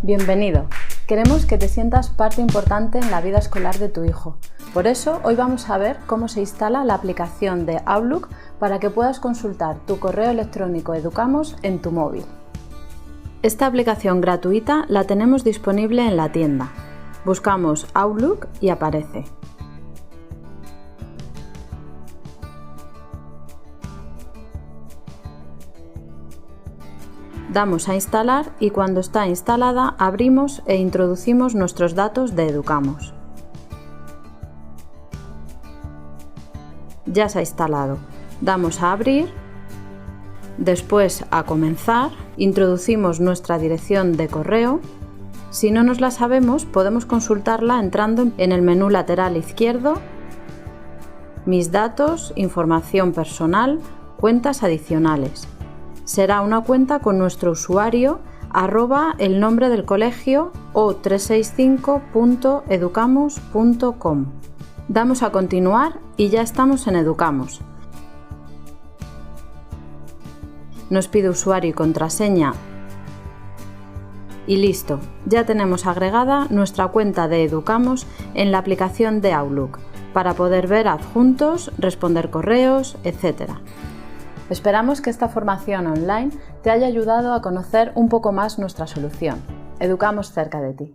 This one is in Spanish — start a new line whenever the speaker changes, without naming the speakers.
Bienvenido. Queremos que te sientas parte importante en la vida escolar de tu hijo. Por eso, hoy vamos a ver cómo se instala la aplicación de Outlook para que puedas consultar tu correo electrónico Educamos en tu móvil. Esta aplicación gratuita la tenemos disponible en la tienda. Buscamos Outlook y aparece. Damos a instalar y cuando está instalada abrimos e introducimos nuestros datos de Educamos. Ya se ha instalado. Damos a abrir, después a comenzar, introducimos nuestra dirección de correo. Si no nos la sabemos, podemos consultarla entrando en el menú lateral izquierdo, Mis datos, información personal, cuentas adicionales. Será una cuenta con nuestro usuario, @el nombre del colegio o 365.educamos.com. Damos a continuar y ya estamos en Educamos. Nos pide usuario y contraseña y listo, ya tenemos agregada nuestra cuenta de Educamos en la aplicación de Outlook para poder ver adjuntos, responder correos, etc. Esperamos que esta formación online te haya ayudado a conocer un poco más nuestra solución. Educamos cerca de ti.